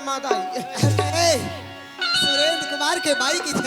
दामाद आई। सुरेंद्र कुमार के भाई की थे।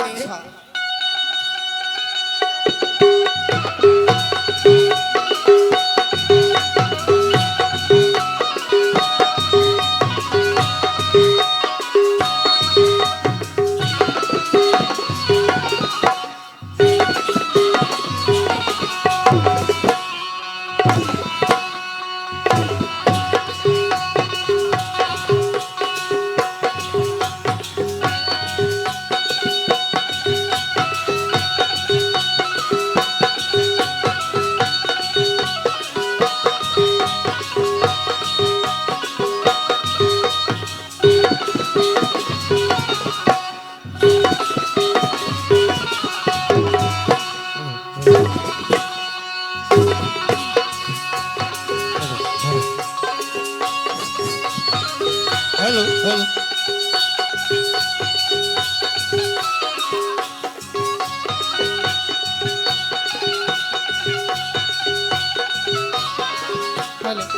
हेलो हेलो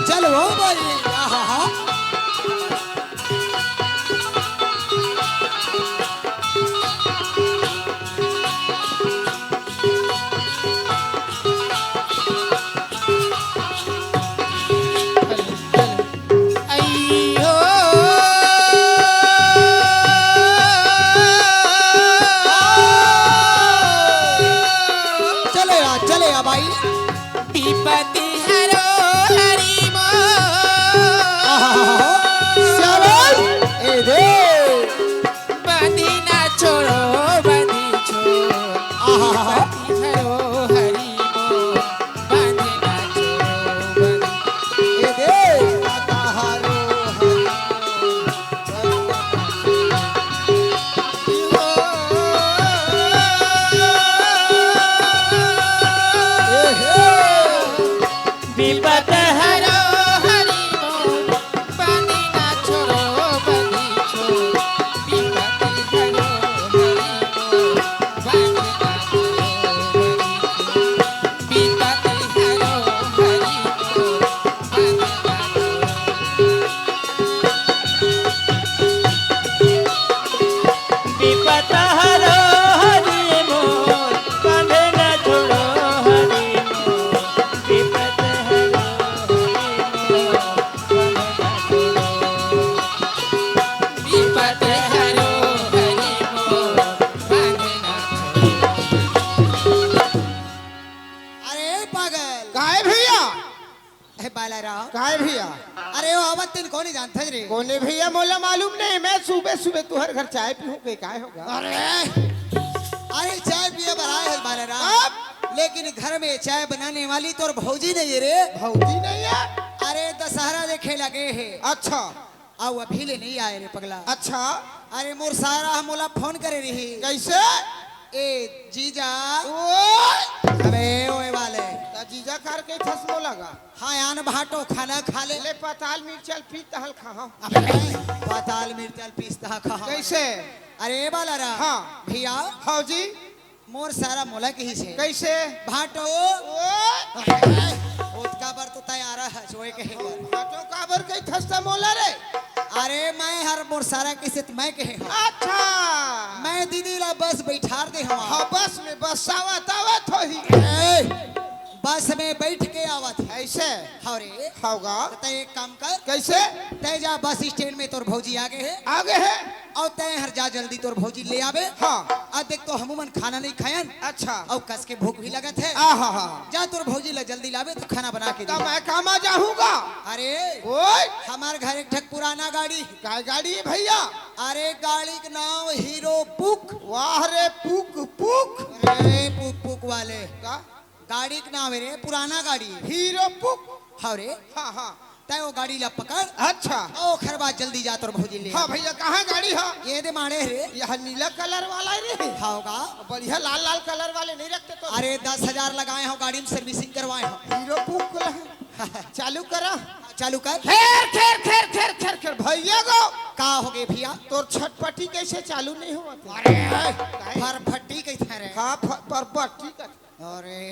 चलो भाई। आहा चलेगा भाई। विपत्ति हरो हरि ए दे बंदी ना छोड़ो बंदी छोड़ो विपत्ति हरो हरि बंदी ना छोड़ो बंदी ए दे ताहारो विपत हरो हरि बंदी ना छोड़ो बंदी छोड़ो विपत हरो हरि बंदी ना छोड़ो बंदी विपत हरो हरि बंदी ना विपत हरो हरि मोर बांधे न छोड़ो हरि मोर विपत हरो हरि मोर बांधे न छोड़ो विपत हरो हरि बंदी ना छोड़ो। अरे पागल काय भैया, ए बाला राव। काय भैया, अरे वो आवत तीन कौन जानता रे? कोने भैया मोला मालूम नहीं। मैं सुबह सुबह तुहर घर चाय पीऊँ के काय होगा। अरे अरे चाय पिए बनाए है बाला राव, लेकिन घर में चाय बनाने वाली तो और भौजी नहीं है रे। भौजी नहीं है? अरे दशहरा देखे लगे है। अच्छा आओ अभी ले नहीं आए रे पगला। अच्छा, अरे मोर सारा मोला फोन करे रही। कैसे? ए जीजा ओए अबे ओए वाले ता जीजा कार के ठसमो लगा। हाँ आन भाटो खाना खा ले। ले पताल मिर्चल पी तहल खा। पाताल मिर्चल पीसता खा। कैसे? अरे बाला रा हाँ। भैया भौजी मोर सारा मोला के ही से कैसे? भाटो ओए उसका बर तो तैयार है जोए के है। तो काबर के ठसता मोला रे? अरे मैं हर मोर सारा के से मैं के है। अच्छा, मैं दीदी ला बस बैठार दे हवा। हाँ बस में बस आवत आवत होही। ए, बस में बैठ के आवत है। ऐसे हरे होगा। तय एक काम कर, कैसे? तय जा बस स्टैंड में तोर भौजी आगे है आगे है? और तय हर जा जल्दी तोर भौजी ले आवे। हाँ। अब देख तो हमूमन खाना नहीं खायन अच्छा। और कस के भूख भी लगत है। आहा हा। जा तोर भौजी ला जल्दी लावे तो खाना बना के तो दे। मैं कामा जाऊंगा। अरे ओए हमार घर एक ठक पुराना गाड़ी। काय गाड़ी है भैया? अरे गाड़ी का नाम हीरो पुक। वाह रे पुक पुक। अरे पुक पुक वाले का गाड़ी का नाम है रे, पुराना गाड़ी है। हीरो पुक। हरे हाँ हाँ तय वो गाड़ी ला पकड़। अच्छा। ओ खरबा जल्दी जा तोर भौजी ले। हाँ भैया, कहाँ गाड़ी है? ये दे मारे रे। यह नीला कलर वाला है रे। होगा बढ़िया लाल लाल कलर वाले नहीं रखते तो? अरे 10,000 लगाए हो गाड़ी में सर्विसिंग करवाए हो। हीरो पुक चालू करा। चालू कर। खैर खैर खैर खैर खैर खैर भैया गो का हो गए भैया? तोर छटपटी कैसे चालू नहीं हुआ? अरे फरफटी कैसे रे? हाँ परपटी का। अरे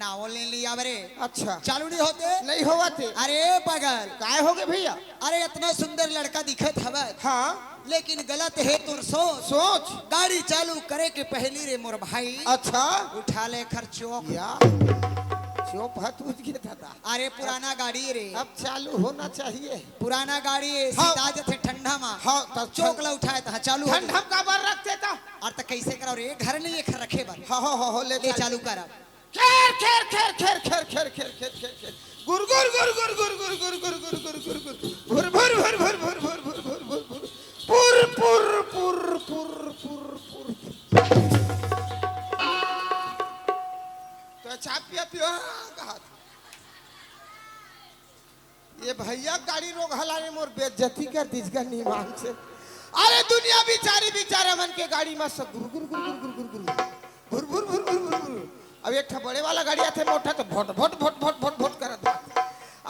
नाव ले लिया बरे अच्छा चालू नहीं होते नहीं होवा थे अरे पागल काय हो गए भैया अरे इतना सुंदर लड़का दिखत हवा हाँ लेकिन गलत है तुर सोच सोच गाड़ी चालू करे के पहली रे मोर भाई अच्छा उठा ले खर्चो या चुप हाथ उठ गया था अरे पुराना गाड़ी रे अब चालू होना चाहिए पुराना गाड़ी है हाँ। सीधा जथे ठंडा मा हाँ तो चौकला उठाए था चालू हो ठंड हम का बार रखते था और तो कैसे करो रे घर नहीं है रखे बार हाँ हाँ हाँ ले चालू कर अब खेर खेर खेर खेर खेर खेर खेर खेर खेर खेर गुर गुर गुर गुर गुर गुर गुर गुर गुर गुर गुर गुर भुर भुर भुर भुर भुर भुर भुर भुर भुर पुर पुर पुर पुर पुर पुर तो चाप पिया पियो कहा ये भैया गाड़ी रोक हलाने मोर बेइज्जती कर दीजगा नीमान से अरे दुनिया बिचारी बिचारा मन के गाड़ी में सब गुर गुर गुर गुर गुर गुर गुर गुर गुर गुर गुर गुर अब एक ठा बड़े वाला गाड़ी आते मोटा तो vote vote vote vote vote vote करता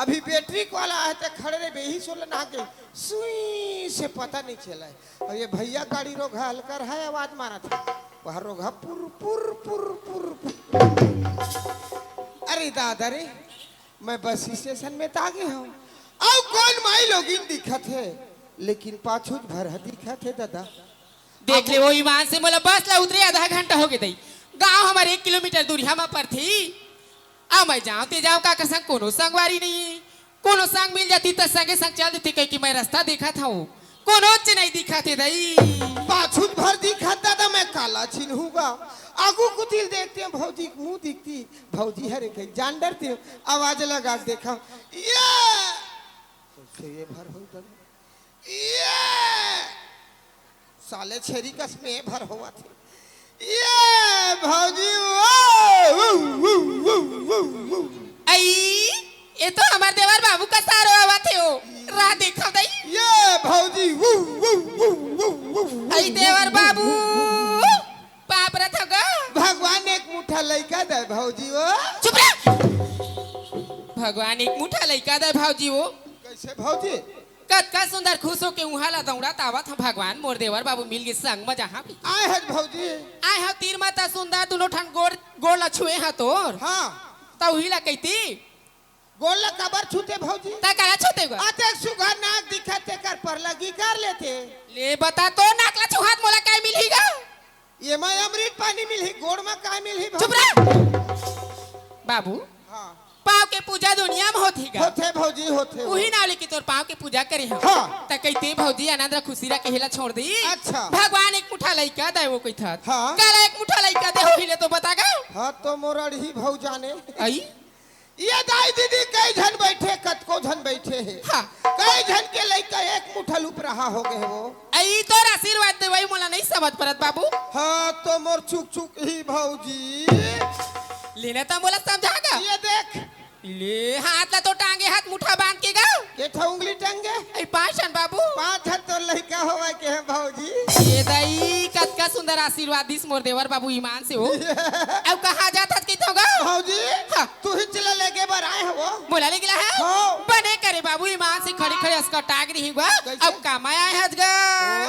अभी बैटरी वाला आए थे खड़े रहे बेही सोले ना के सुई से पता नहीं चला है और ये भैया गाड़ी रोक हल्का है आवाज मारा था वहाँ रोगा पुर पुर पुर पुर पुर अरे दादा रे मैं बस स्टेशन में तो आ गया हूँ अब कौन माई लोगिन दिखत है लेकिन पाछू भर दिखत है दादा देख ले वो ईमान से बोला बस ला उतरे आधा घंटा हो गई गांव हमारे 1 किलोमीटर दूर हम पर थी आ मैं जाऊं ते जाऊं का संग कोनो संगवारी नहीं कोनो संग मिल जाती तो संगे संग चल देती कह कि मैं रास्ता देखा था कोनो च नहीं दिखा थे दई पाछू भर दिखत दादा मैं काला चिन्हूंगा आगू कुतिल देखते हैं भौजी मुंह दिखती भौजी हरे कहीं जान डरते आवाज लगा देखा ये भर हो ये साले छेरी कस में भर हुआ थे ये भौजी आई ये तो हमारे देवर बाबू का सारो आवा थे हो राह देखा दई ये भौजी आई देवर बाबू पाप रथ ग भगवान एक मुठा लइका दे भौजी वो चुप रह भगवान एक मुठा लइका दे भौजी वो कैसे भौजी कतका सुंदर खुश हो के उहा ला दौड़ा तावा था भगवान मोर देवर बाबू मिल गए संग में जहां भी आए है भौजी आए हा तीर माता सुंदर दोनों ठन गोड़ गोड़ ला छुए हा तोर हाँ तो ही ला कहती गोल कबर छूते भौजी ता काया छुते गो आते सुगर नाक दिखाते कर पर लगी कर लेते ले बता तो नाकला छुहात मोला काय मिलहीगा ये मैं अमृत पानी मिली गोड़ में काय मिली चुप रह बाबू हाँ पाव के पूजा दुनिया में होतीगा होते भौजी होते उही नाले की तोर पाव के पूजा करे हम हाँ। त कहते भौजी आनंद रा खुशी रा कहेला छोड़ दी अच्छा। भगवान एक मुठा लइका दे वो कही था हाँ। कल एक मुठा लइका दे होहिले तो बतागा हाँ तो मोरड़ी भौ जाने आई ये दाई दीदी कई जन बैठे कतको जन बैठे हैं हाँ। कई जन के लइका एक मुठा लुप रहा हो गए वो आई तोर आशीर्वाद दे वही मोला नहीं समझ परत बाबू हाँ तो मोर चुक चुक ही भौजी लेने ता मोला समझागा ये देख ले हाथ ला तो टांगे हाथ मुठा बांध के गा के था उंगली टंगे आई पाँचन बाबू 5 हाथ तो लइका होवा के है भौजी ये दाई कतका सुंदर आशीर्वाद दिस मोर देवर बाबू ईमान से हो अब कहाँ जात के तो गा भौजी हाँ। तू ही चला लेके बार आए हो मोला ले गिला है हाँ। बने करे बाबू ईमान से खड़े खड़े उसका टाग रही हुआ कैसे? अब कमाया है गा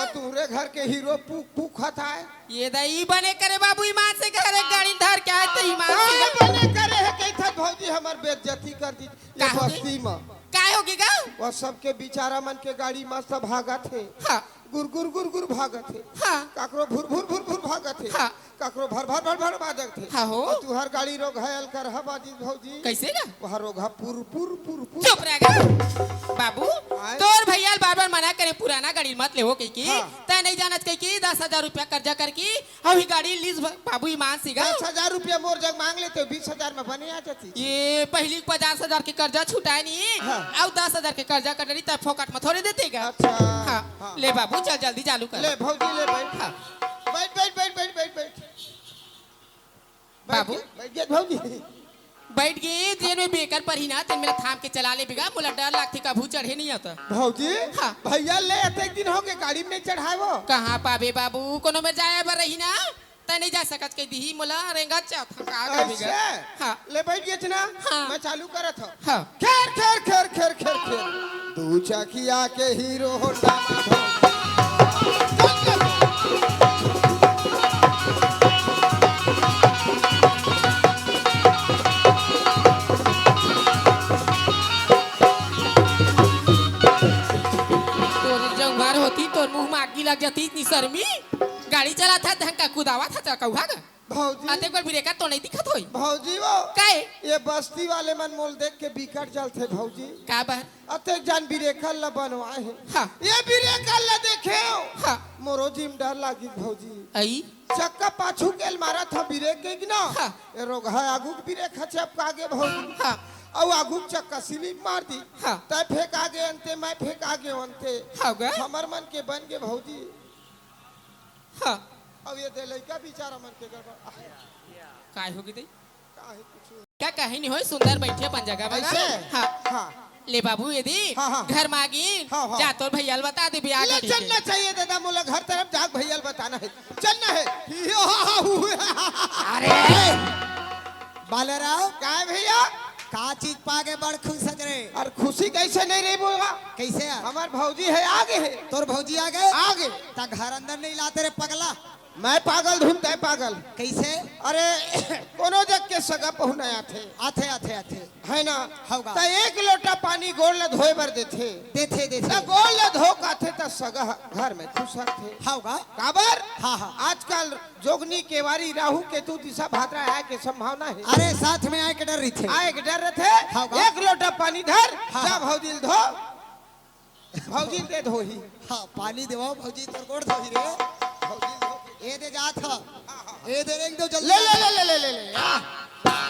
ओ तूरे घर के हीरो पुक पुक खाता है ये दाई बने करे बाबू ईमान से घर एक गाड़ी धर के आए तो ईमान से हाँ, बने करे है कई था भौजी हमार बेइज्जती कर दी ये का होगी? बस्ती में काय होगी गा वो सबके बिचारा मन के गाड़ी में सब भागा थे हाँ गुर गुर गुर गुर भागत थे हाँ काकरो भुर भुर भुर भुर भागत थे हाँ। काकरो भर भर भर भर बाजक थे हाँ हो। और तू हर गाड़ी रो घायल कर हा बाजी भौजी कैसे गा वहाँ रोगा पुर पुर पुर पुर चुप रह गा बाबू आए? तोर भैया बार बार मना करे पुराना गाड़ी मत ले हो कही की हाँ। तय नहीं जानत कही की 10,000 रुपया कर्जा करके अभी गाड़ी लीज बाबू ईमान से गा 10,000 रुपया मोर जग मांग लेते 20,000 में बने आ जाती ये पहली 50,000 के कर्जा छुटाए नहीं हाँ। अब 10,000 के कर्जा कर रही तब फोकट में थोड़े देते गा अच्छा हाँ हाँ। ले बाबू चल जल्दी चालू कर ले भौजी ले बैठ हाँ। बैठ बैठ बैठ बैठ बैठ बैठ बाबू। बैठ गया भौजी बैठ गए जेन में बेकर पर ही ना तेन मेरा थाम के चला ले बिगा मुला डर लागती कभू चढ़े नहीं आता भौजी हाँ। भैया ले आते एक दिन हो गए गाड़ी में चढ़ाए वो कहाँ पाबे बाबू कोनो में जाए बर रही ना तय नहीं जा सकत के दी मुला रेंगा चौथा का कर बिगा ऐसे हाँ ले बैठ गए ना हाँ। मैं चालू करत हो हाँ खेर खेर खेर खेर खेर खेर दू चकिया के हीरो होंडा लाग जाती इतनी शर्मी गाड़ी चला था धक्का कुदावा था कहूँगा भौजी आते बार ब्रेकर तो नहीं दिखत होई भौजी वो काहे ये बस्ती वाले मन मोल देख के बिकट जलते भौजी का बार अते जान बिरेकल ला बनवाए हैं हाँ ये बिरेकल ला देखे हाँ मोरो जिम डर लागी भौजी आई चक्का पाछू केल मारा था ब्रेक के ना हाँ। ये रोग है आगू ब्रेक चपका आगे भौजी हाँ और आगू चक्का स्लिप मार दी हाँ। तय फेंक आगे अंते मैं फेंक आगे अंते हाँ गा हमर मन के बन के भौजी हाँ अब ये दे लड़का बेचारा मन के गड़बड़ काय होगी दई काहे कुछ क्या कहीं नहीं होई सुंदर बैठे अपन जगह पर ऐसे हाँ हाँ ले बाबू यदि हाँ, हाँ। घर मागी हाँ, हाँ। जा तो भैया बता दे ब्याह ले का चलना चाहिए दादा मोला घर तरफ जाग भैया बताना है चलना है अरे बालराव काय भैया का चीज पाके बड़ खुश सज रे और खुशी कैसे नहीं रही बोला कैसे यार हमार भौजी है आगे है तोर भौजी आ गए आगे ता घर अंदर नहीं लाते रे पगला मैं पागल धूम तय पागल कैसे अरे कोनो जग के सगा पहुनाया थे आथे आथे आथे है ना होगा। तो एक लोटा पानी गोड़ ला धोए बर देथे देथे तो देथे गोड़ ला धो का थे तो सगा घर में खुश थे होगा काबर हाँ, हाँ। आजकल जोगनी केवारी राहु केतु दिशा भाद्रा आए के संभावना है अरे साथ में आए के डर रही थे आए के डर थे हाँ, हाँ। एक लोटा पानी धर हाँ, जा हाँ। भौजिल धो भौजिल दे धोही हाँ पानी देवाओ भौजी तोर गोड़ धोही रे भौजिल धो ए दे जात ह ए दे एक दो जल्दी ले ले ले ले ले ले ले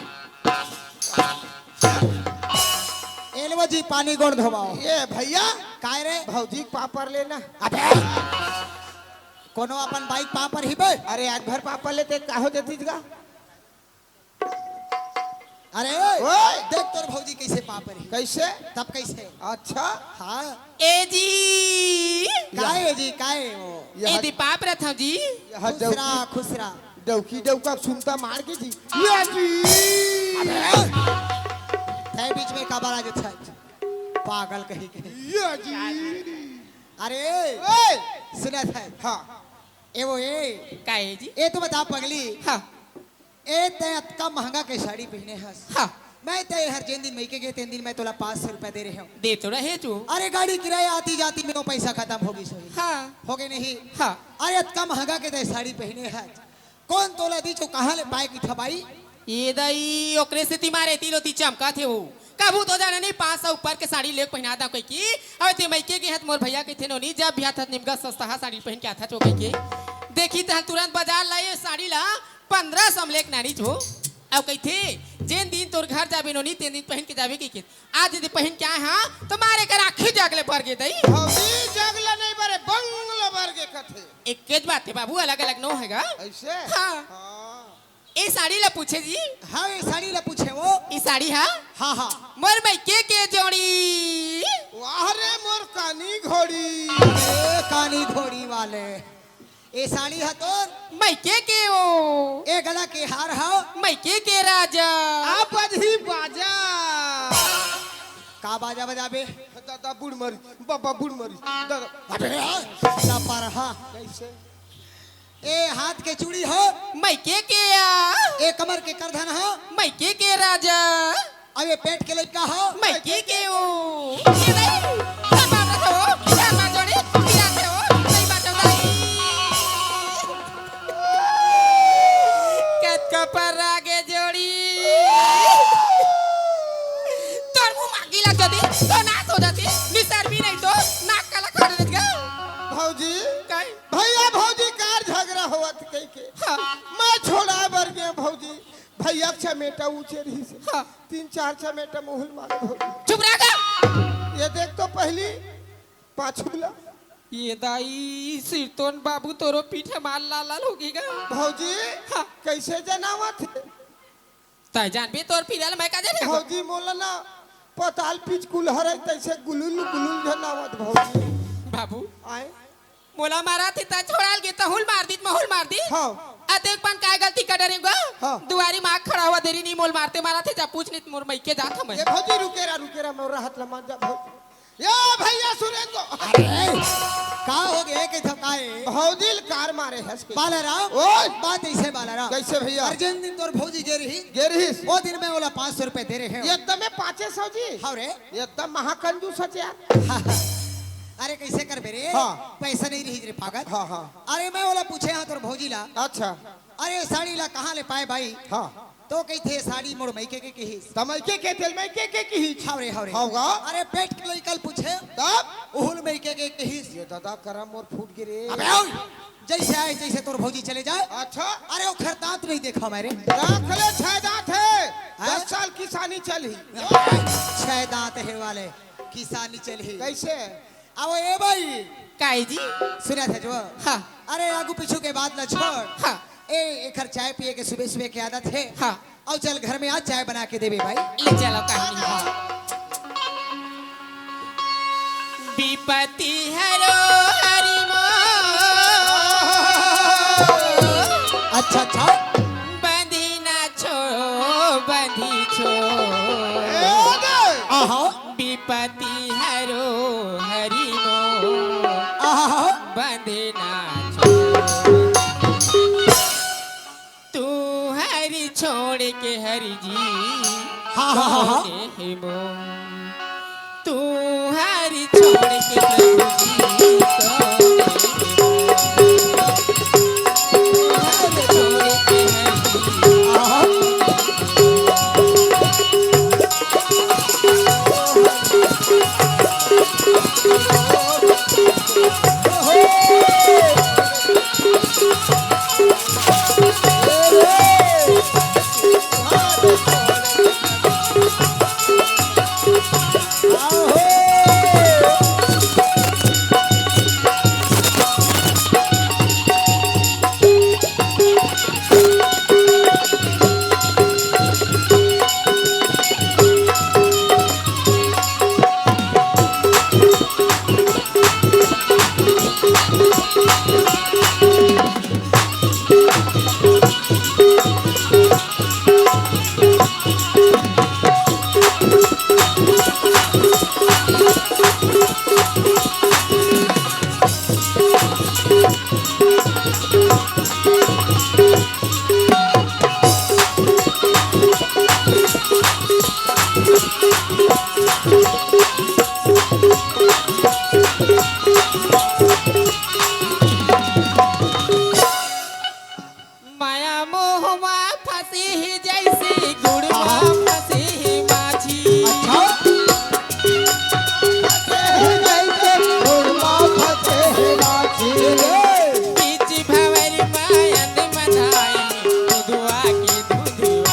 एलवा जी पानी गोड़ धोवाओ ये भैया काय रे भौजी पापर लेना अबे कोनो अपन बाइक पा पर ही बे अरे आज भर पापर लेते काहो देती जगा अरे ओए। देख तोर भौजी कैसे पा पर ही कैसे तब कैसे अच्छा हाँ ए जी काय है जी काय है वो ए दीपा प्रथम जी यह खुसरा खुसरा डौकी डौका सुनता मार के जी या जी थे बीच में काबर आ था पागल कही के या जी अरे ओए सुना था हाँ ए वो ए काय जी ए तो बता पगली हाँ ए ते अतका महंगा के साड़ी पहने हस हाँ मैं ते हर जिन दिन मईके गए तीन दिन मैं तोला 500 रुपया दे रहे हूँ दे तो रहे तू अरे गाड़ी किराया आती जाती में वो पैसा खत्म होगी सोई हाँ हो गए नहीं हाँ अरे अतका महंगा के ते साड़ी पहने है कौन तोला दी जो कहाँ ले पाए की थबाई ये दई ओकरे से तिमारे तिलो ती चमका थे वो कबू तो जाने नहीं 500 ऊपर के साड़ी लेके पहना था कोई की अब ते मैके के हाथ मोर भैया के थे नोनी जब भी था निमगा सस्ता साड़ी पहन के आता छो के देखी त तुरंत बाजार लाए साड़ी ला 1500 में लेक नानी छो अब कही थे जिन दिन तोर घर जाबे नोनी तीन दिन पहन के जाबे की आज यदि पहन के आए हाँ तो मारे कर आखी जागले पर गे दई भौजी जगला नहीं बरे बंगला बर के कथे एक केज बात है बाबू अलग अलग नो हैगा ऐसे हाँ हाँ ए साड़ी ला पूछे जी हाँ ये साड़ी ला पूछे वो ई साड़ी हाँ हाँ हाँ मोर मैके के जोड़ी वाह रे मोर कानी घोड़ी ए कानी घोड़ी वाले ए साड़ी है तोर मैके के ओ ए गला के हार हाओ मैके के राजा आप ही बाजा का बाजा बजाबे दादा बुढ़ मरी बाबा बुढ़ मरी दादा अबे ला पर हाँ कैसे ए हाथ के चूड़ी हो मैके के आ ए कमर के करधन हो मैके के राजा अब ये पेट के लड़का हो मैके के ओ ये नहीं क्या बात है वो क्या बात जोड़ी क्या है वो नहीं बात है कत का पर आगे जोड़ी तोर मुंह मागी लग जाती तो नाच हो जाती निसर भी नहीं तो नाक काला खड़ देगा भौजी काय भैया भौजी कार झगड़ा होवत कई के हाँ मैं छोड़ा बर गया भौजी भैया चमेटा ऊंचे रही से हाँ 3-4 चमेटा मुहल मारे भौजी चुप रह जा ये देख तो पहली पाछूला ये दाई सिरतोन बाबू तोरो पीठे माल लाल लाल होगीगा भौजी हाँ। कैसे जनावत है तय जान भी तोर फिरल मैं का जाने भौजी मोला ना पताल पिच कुलहर है तैसे गुलुल गुलुल जनावत भौजी बाबू आए मोला मारा थी ता छोड़ाल गे तहुल मार दी महूल मार दी हाँ अतेक पन काय गलती कर डरेगा हाँ। दुआरी मां खड़ा हुआ देरी नहीं मोल मारते मारा थे जा पूछ नहीं मोर मई के जात मैं ये भौजी रुकेरा मोर हाथ लमा जा भौजी या भैया सुरेंद्र अरे का हो गए के थकाए भौजी कार मारे हंस के बालाराम ओए बात ऐसे बालाराम कैसे भैया अर्जुन दिन तोर भौजी गे रही गेरहिस वो दिन में बोला 500 रुपए दे रहे हैं एकदम 500 जी हाँ रे एकदम महाकंजूस है यार अरे कैसे कर बे रे? हाँ। पैसा नहीं रही रे पागल। हाँ हाँ अरे मैं बोला पूछे हाँ तोर भौजी ला, अच्छा अरे साड़ी ला कहाँ ले पाए भाई? हाँ तो कही थे साड़ी मोड़ मैके के कही। तमैके के तेल में के की हावरे हावरे। होगा अरे पेट के लिए कल पूछे तब उहुल मैके के कही। ये दादा करम और फूट गिरे। अबे ओए, जैसे आए जैसे तोर भौजी चले जाए। अच्छा अरे वो खरदांत नहीं देखा मेरे। दांत ले छह दांत है हाँ? 10 साल किसानी चली 6 दांत है वाले किसानी चली कैसे अब ए भाई काई जी सुना था जो। हाँ अरे आगू पीछू के बात न छोड़। हाँ ए एक चाय पिए के सुबह सुबह की आदत है। हाँ और चल घर में आज चाय बना के देवे भाई। ले चलो कहानी। हाँ विपत्ति हरो हरि अच्छा अच्छा बंधी ना छोड़ो बंधी छोड़ो आहा विपत्ति हरो हरि आहा बंधी ना छोड़ो तू हरि छोड़ के हरि जी हाँ हाँ हाँ कौने मो तू हरि छोड़ के प्रभु जी कौने मो छोड़ के हरि जी आहा माया मोह में फंसी ही जैसी गुड़ में फंसी ही माछी बीच भंवर मायन मधाई दुधवा के दुधवा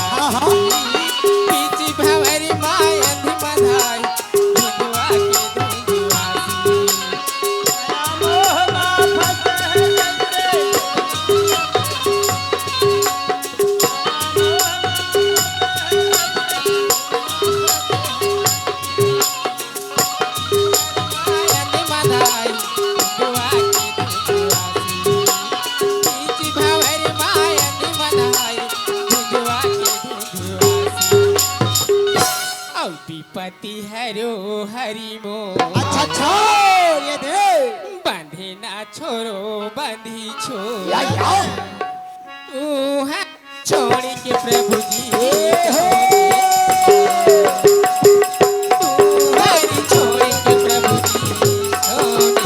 बीच भंवर मायन मधाई दुधवा के दुधवा मायन मधाई दुधवा के दुधवा बीच भंवर मायन मधाई दुधवा के दुधवा और विपत्ति हरो हरि मो अच्छा अच्छा ये दे बंधे ना छोड़ो बंधी या छोड़ या तू है छोड़ के प्रभु जी तू हरि छोड़ के प्रभु जी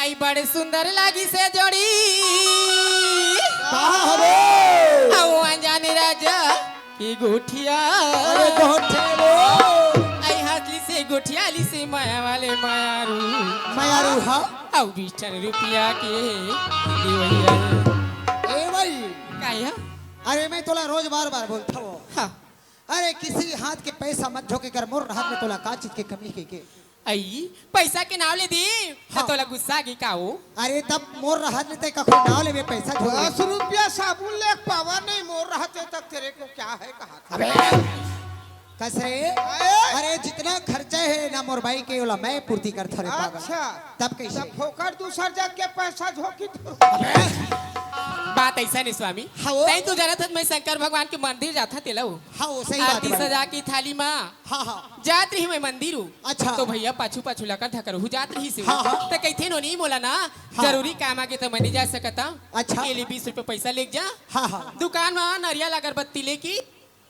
आई बड़े सुंदर लागी से जोड़ी आओ अनजाने राजा की गोठिया आई हाथली से गोठियाली से माया वाले मायारू मायारू हाँ आओ 20 रुपया के देवैया अरे मैं तोला रोज बार बार बोलता हूँ। हाँ अरे किसी हाथ के पैसा मत झोंके कर, मोर हाथ में तोला का चीज के कमी के। आई पैसा के नाव ले दी हाँ। तोला गुस्सा की का हो अरे तब मोर हाथ में ते कखो नाव ले में पैसा झोंक 10 रुपया साबुन ले पावा नहीं मोर रहते तक तेरे को क्या है कहा था? अबे कसरे अरे जितना खर्चा है ना मोर भाई के ओला मैं पूर्ति करता रे पागल। अच्छा तब कैसे? तब फोकर दूसर जग के पैसा झोंकी तो बात ऐसा नहीं स्वामी हाँ वो? तई तू जरा था मैं शंकर भगवान के मंदिर जाता तेला हाँ वो सही बात आरती है। सजा की थाली माँ हाँ हाँ जात रही मैं मंदिर हूँ अच्छा। तो भैया पाछू पाछू लकर धकर हूँ जात रही से हाँ, हाँ। तो कहते नो नहीं बोला ना हाँ। जरूरी काम आगे तो मैंने जा सकता अच्छा। ये ले 20 रुपए पैसा ले जा हाँ हाँ दुकान में नारियल अगरबत्ती लेके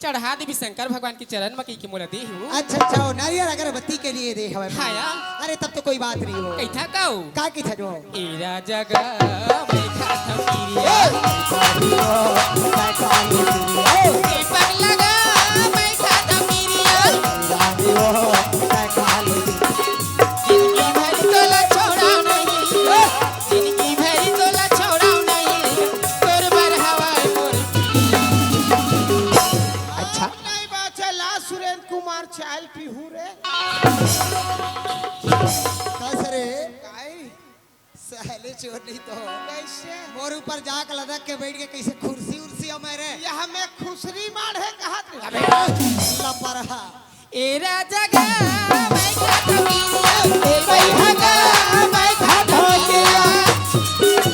चढ़ा देवी शंकर भगवान के चरण में की मोला दे हूँ अच्छा अच्छा वो नारियल अगरबत्ती के लिए दे हमें। हाँ यार। अरे तब तो कोई बात नहीं हो। कैथा काऊ का की था जो एरा जगह मैं खाता पीरिया दीपक लगा मैं खाता पीरिया जिनकी भरी तोला छोड़ा नहीं जिनकी भरी तोला छोड़ा नहीं तोर बर हवा मोर अच्छा नहीं बात है ला सुरेंद्र कुमार चाय पीहू रे कसरे काई सहले चोर नहीं तो कैसे मोर ऊपर जाक लदक के बैठ के कैसे कुर्सी उर्सी हमारे ये हमें खुसरी मार है कहा थे? लपरहा एरा जगह मैं खाता पीरिया ए भाई हगा मैं खाता पीरिया